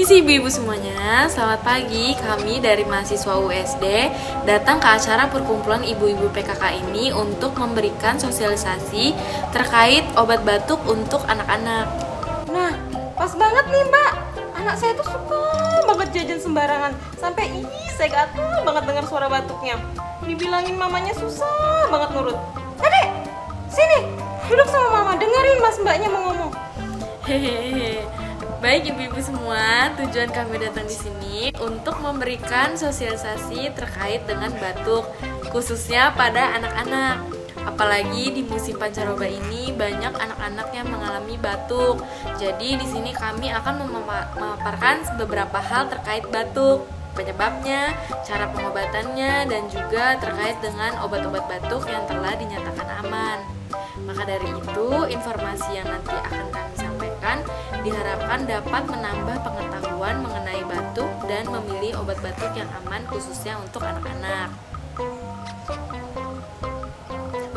Permisi ibu-ibu semuanya, selamat pagi. Kami dari mahasiswa USD datang ke acara perkumpulan ibu-ibu PKK ini untuk memberikan sosialisasi terkait obat batuk untuk anak-anak. Nah, pas banget nih Mbak. Anak saya tuh suka banget jajan sembarangan. Sampai saya gatel banget dengar suara batuknya. Dibilangin mamanya susah banget nurut. Adek, sini, duduk sama mama, dengerin mas mbaknya mau ngomong. Hehehe. Baik ibu-ibu semua, tujuan kami datang di sini untuk memberikan sosialisasi terkait dengan batuk, khususnya pada anak-anak. Apalagi di musim pancaroba ini banyak anak-anak yang mengalami batuk. Jadi di sini kami akan memaparkan beberapa hal terkait batuk, penyebabnya, cara pengobatannya, dan juga terkait dengan obat-obat batuk yang telah dinyatakan aman. Maka dari itu, informasi yang nanti akan kami sampaikan diharapkan dapat menambah pengetahuan mengenai batuk dan memilih obat batuk yang aman khususnya untuk anak-anak.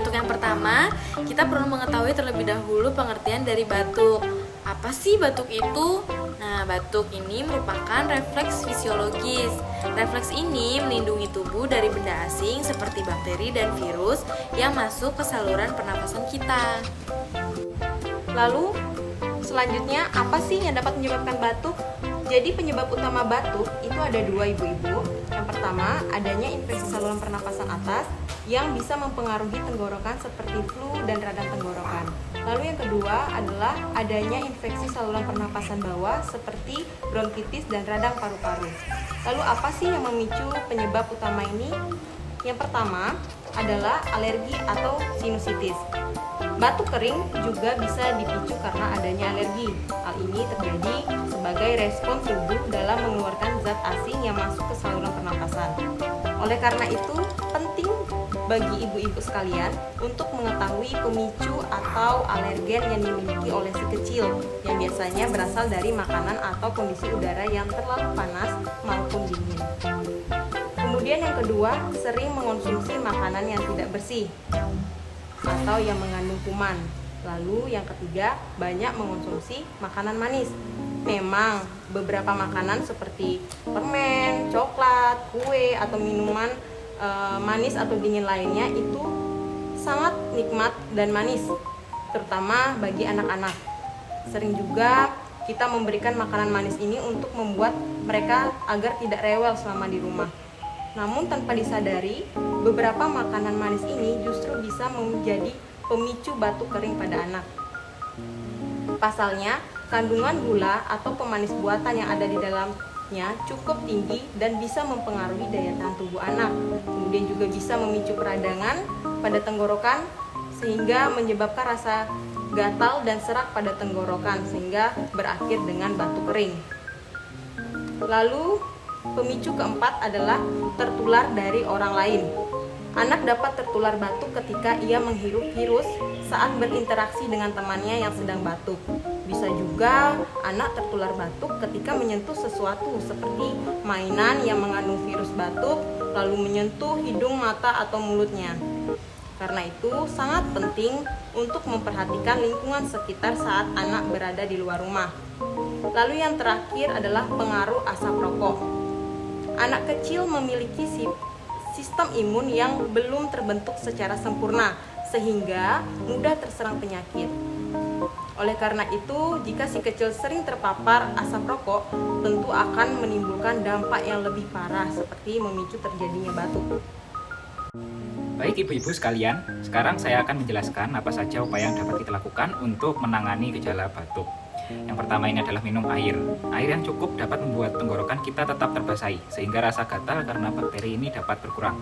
Untuk yang pertama, kita perlu mengetahui terlebih dahulu pengertian dari batuk. Apa sih batuk itu? Nah, batuk ini merupakan refleks fisiologis. Refleks ini melindungi tubuh dari benda asing seperti bakteri dan virus yang masuk ke saluran pernapasan kita. Lalu, selanjutnya apa sih yang dapat menyebabkan batuk? Jadi penyebab utama batuk itu ada dua ibu-ibu. Yang pertama, adanya infeksi saluran pernapasan atas yang bisa mempengaruhi tenggorokan seperti flu dan radang tenggorokan. Lalu yang kedua adalah adanya infeksi saluran pernapasan bawah seperti bronkitis dan radang paru-paru. Lalu apa sih yang memicu penyebab utama ini? Yang pertama adalah alergi atau sinusitis. Batuk kering juga bisa dipicu karena adanya alergi. Hal ini terjadi sebagai respon tubuh dalam mengeluarkan zat asing yang masuk ke saluran pernapasan. Oleh karena itu, penting bagi ibu-ibu sekalian untuk mengetahui pemicu atau alergen yang dimiliki oleh si kecil yang biasanya berasal dari makanan atau kondisi udara yang terlalu panas maupun dingin. Kemudian yang kedua, sering mengonsumsi makanan yang tidak bersih atau yang mengandung kuman. Lalu yang ketiga, banyak mengonsumsi makanan manis. Memang beberapa makanan seperti permen, coklat, kue, atau minuman manis atau dingin lainnya itu sangat nikmat dan manis, terutama bagi anak-anak. Sering juga kita memberikan makanan manis ini untuk membuat mereka agar tidak rewel selama di rumah. Namun tanpa disadari, beberapa makanan manis ini justru bisa menjadi pemicu batuk kering pada anak. Pasalnya, kandungan gula atau pemanis buatan yang ada di dalamnya cukup tinggi dan bisa mempengaruhi daya tahan tubuh anak. Kemudian juga bisa memicu peradangan pada tenggorokan sehingga menyebabkan rasa gatal dan serak pada tenggorokan sehingga berakhir dengan batuk kering. Lalu, pemicu keempat adalah tertular dari orang lain. Anak dapat tertular batuk ketika ia menghirup virus saat berinteraksi dengan temannya yang sedang batuk. Bisa juga anak tertular batuk ketika menyentuh sesuatu seperti mainan yang mengandung virus batuk, lalu menyentuh hidung, mata, atau mulutnya. Karena itu sangat penting untuk memperhatikan lingkungan sekitar saat anak berada di luar rumah. Lalu yang terakhir adalah pengaruh asap rokok. Anak kecil memiliki sistem imun yang belum terbentuk secara sempurna sehingga mudah terserang penyakit. Oleh karena itu, jika si kecil sering terpapar asap rokok, tentu akan menimbulkan dampak yang lebih parah seperti memicu terjadinya batuk. Baik ibu-ibu sekalian, sekarang saya akan menjelaskan apa saja upaya yang dapat kita lakukan untuk menangani gejala batuk. Yang pertama ini adalah minum air. Air yang cukup dapat membuat tenggorokan kita tetap terbasahi, sehingga rasa gatal karena bakteri ini dapat berkurang.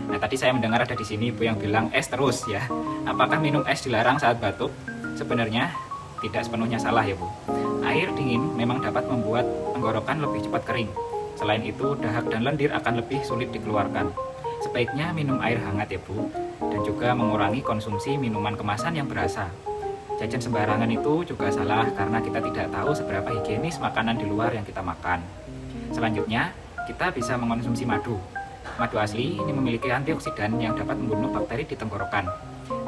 Nah, tadi saya mendengar ada di sini ibu yang bilang es terus ya. Apakah minum es dilarang saat batuk? Sebenarnya tidak sepenuhnya salah ya Bu. Air dingin memang dapat membuat tenggorokan lebih cepat kering. Selain itu, dahak dan lendir akan lebih sulit dikeluarkan. Sebaiknya minum air hangat ya Bu, dan juga mengurangi konsumsi minuman kemasan yang berasa. Jajan sembarangan itu juga salah karena kita tidak tahu seberapa higienis makanan di luar yang kita makan. Selanjutnya, kita bisa mengonsumsi madu. Madu asli ini memiliki antioksidan yang dapat membunuh bakteri di tenggorokan.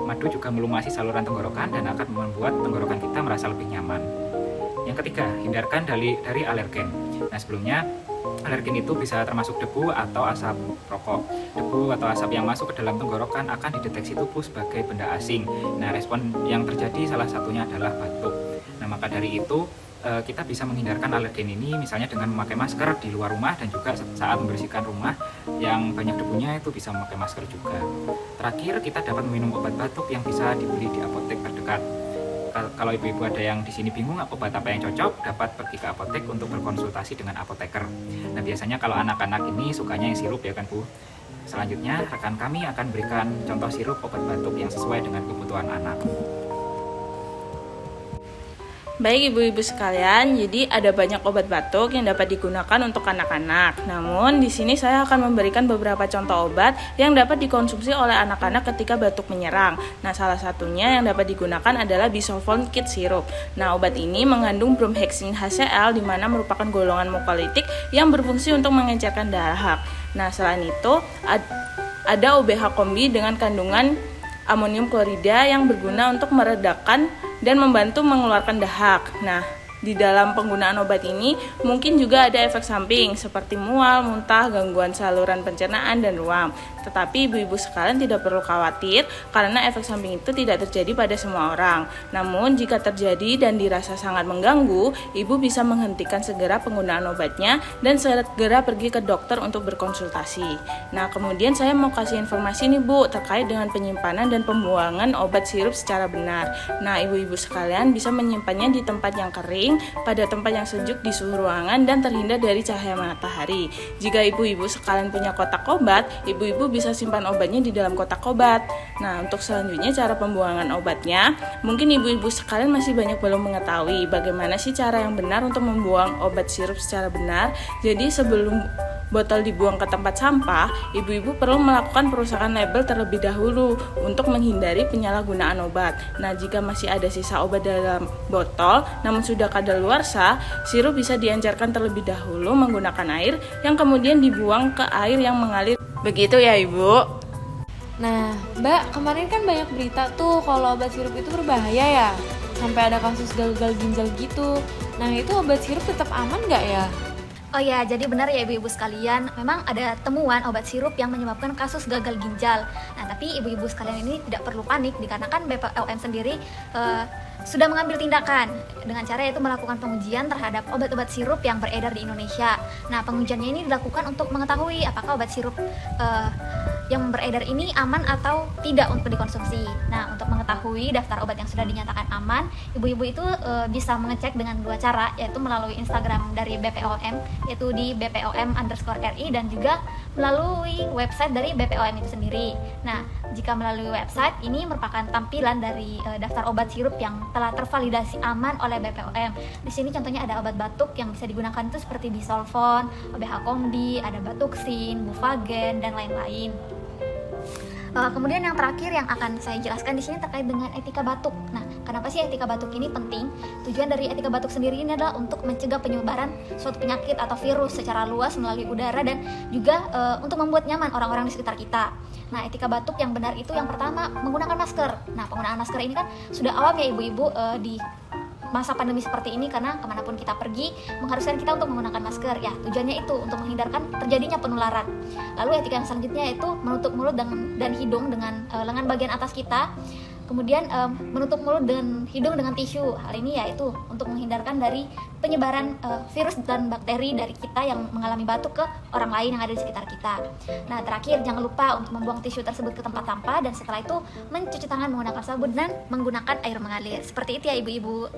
Madu juga melumasi saluran tenggorokan dan akan membuat tenggorokan kita merasa lebih nyaman. Yang ketiga, hindarkan dari alergen. Nah, sebelumnya alergen itu bisa termasuk debu atau asap rokok. Debu atau asap yang masuk ke dalam tenggorokan akan dideteksi tubuh sebagai benda asing. Nah, respon yang terjadi salah satunya adalah batuk. Nah, maka dari itu kita bisa menghindarkan alergen ini misalnya dengan memakai masker di luar rumah, dan juga saat membersihkan rumah yang banyak debunya itu bisa memakai masker juga. Terakhir, kita dapat meminum obat batuk yang bisa dibeli di apotek terdekat. Kalau ibu-ibu ada yang di sini bingung obat apa yang cocok, dapat pergi ke apotek untuk berkonsultasi dengan apoteker. Nah, biasanya kalau anak-anak ini sukanya yang sirup ya kan Bu. Selanjutnya rekan kami akan berikan contoh sirup obat batuk yang sesuai dengan kebutuhan anak. Baik ibu-ibu sekalian, jadi ada banyak obat batuk yang dapat digunakan untuk anak-anak. Namun di sini saya akan memberikan beberapa contoh obat yang dapat dikonsumsi oleh anak-anak ketika batuk menyerang. Nah, salah satunya yang dapat digunakan adalah Bisolvon Kid Syrup. Nah, obat ini mengandung bromhexin HCl, di mana merupakan golongan mukolitik yang berfungsi untuk mengencerkan dahak. Nah, selain itu ada OBH Kombi dengan kandungan amonium klorida yang berguna untuk meredakan dan membantu mengeluarkan dahak. Nah, di dalam penggunaan obat ini mungkin juga ada efek samping seperti mual, muntah, gangguan saluran pencernaan, dan ruam. Tetapi ibu-ibu sekalian tidak perlu khawatir karena efek samping itu tidak terjadi pada semua orang. Namun jika terjadi dan dirasa sangat mengganggu, ibu bisa menghentikan segera penggunaan obatnya dan segera pergi ke dokter untuk berkonsultasi. Nah, kemudian saya mau kasih informasi nih Bu terkait dengan penyimpanan dan pembuangan obat sirup secara benar. Nah, ibu-ibu sekalian bisa menyimpannya di tempat yang kering, pada tempat yang sejuk di suhu ruangan dan terhindar dari cahaya matahari. Jika ibu-ibu sekalian punya kotak obat, ibu-ibu bisa simpan obatnya di dalam kotak obat. Nah, untuk selanjutnya cara pembuangan obatnya, mungkin ibu-ibu sekalian masih banyak belum mengetahui bagaimana sih cara yang benar untuk membuang obat sirup secara benar. Jadi sebelum botol dibuang ke tempat sampah, ibu-ibu perlu melakukan perusakan label terlebih dahulu untuk menghindari penyalahgunaan obat. Nah, jika masih ada sisa obat dalam botol namun sudah kadaluarsa, sirup bisa diencerkan terlebih dahulu menggunakan air yang kemudian dibuang ke air yang mengalir. Begitu ya, Ibu? Nah, Mbak, kemarin kan banyak berita tuh kalau obat sirup itu berbahaya ya, sampai ada kasus gagal ginjal gitu. Nah, itu obat sirup tetap aman nggak ya? Oh ya, jadi benar ya ibu-ibu sekalian, memang ada temuan obat sirup yang menyebabkan kasus gagal ginjal. Nah, tapi ibu-ibu sekalian ini tidak perlu panik dikarenakan BPOM sendiri sudah mengambil tindakan dengan cara yaitu melakukan pengujian terhadap obat-obat sirup yang beredar di Indonesia. Nah, pengujiannya ini dilakukan untuk mengetahui apakah obat sirup yang beredar ini aman atau tidak untuk dikonsumsi. Nah, untuk mengetahui daftar obat yang sudah dinyatakan aman, ibu-ibu itu bisa mengecek dengan dua cara, yaitu melalui Instagram dari BPOM, yaitu di BPOM_RI, dan juga melalui website dari BPOM itu sendiri. Nah, jika melalui website, ini merupakan tampilan dari daftar obat sirup yang telah tervalidasi aman oleh BPOM. Di sini contohnya ada obat batuk yang bisa digunakan itu seperti Bisolvon, OBH Kombi, ada Batuxin, Bufagen, dan lain-lain. Kemudian yang terakhir yang akan saya jelaskan di sini terkait dengan etika batuk. Nah, kenapa sih etika batuk ini penting? Tujuan dari etika batuk sendiri ini adalah untuk mencegah penyebaran suatu penyakit atau virus secara luas melalui udara, dan juga untuk membuat nyaman orang-orang di sekitar kita. Nah, etika batuk yang benar itu yang pertama menggunakan masker. Nah, penggunaan masker ini kan sudah awam ya ibu-ibu di masa pandemi seperti ini, karena kemanapun kita pergi mengharuskan kita untuk menggunakan masker ya. Tujuannya itu untuk menghindarkan terjadinya penularan. Lalu etika yang selanjutnya yaitu menutup mulut dan hidung dengan lengan bagian atas kita. Kemudian menutup mulut dan hidung dengan tisu. Hal ini yaitu untuk menghindarkan dari penyebaran virus dan bakteri dari kita yang mengalami batuk ke orang lain yang ada di sekitar kita. Nah, terakhir jangan lupa untuk membuang tisu tersebut ke tempat sampah, dan setelah itu mencuci tangan menggunakan sabun dan menggunakan air mengalir. Seperti itu ya ibu-ibu.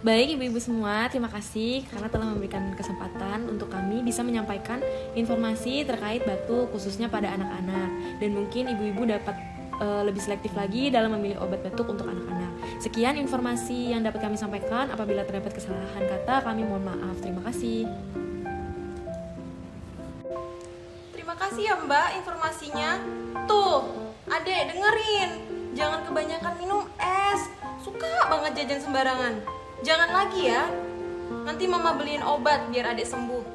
Baik ibu-ibu semua, terima kasih karena telah memberikan kesempatan untuk kami bisa menyampaikan informasi terkait batuk khususnya pada anak-anak. Dan mungkin ibu-ibu dapat lebih selektif lagi dalam memilih obat batuk untuk anak-anak. Sekian informasi yang dapat kami sampaikan. Apabila terdapat kesalahan kata, kami mohon maaf. Terima kasih. Terima kasih ya Mbak informasinya. Tuh, Adek dengerin, jangan kebanyakan minum es. Suka banget jajan sembarangan. Jangan lagi ya. Nanti mama beliin obat biar Adek sembuh.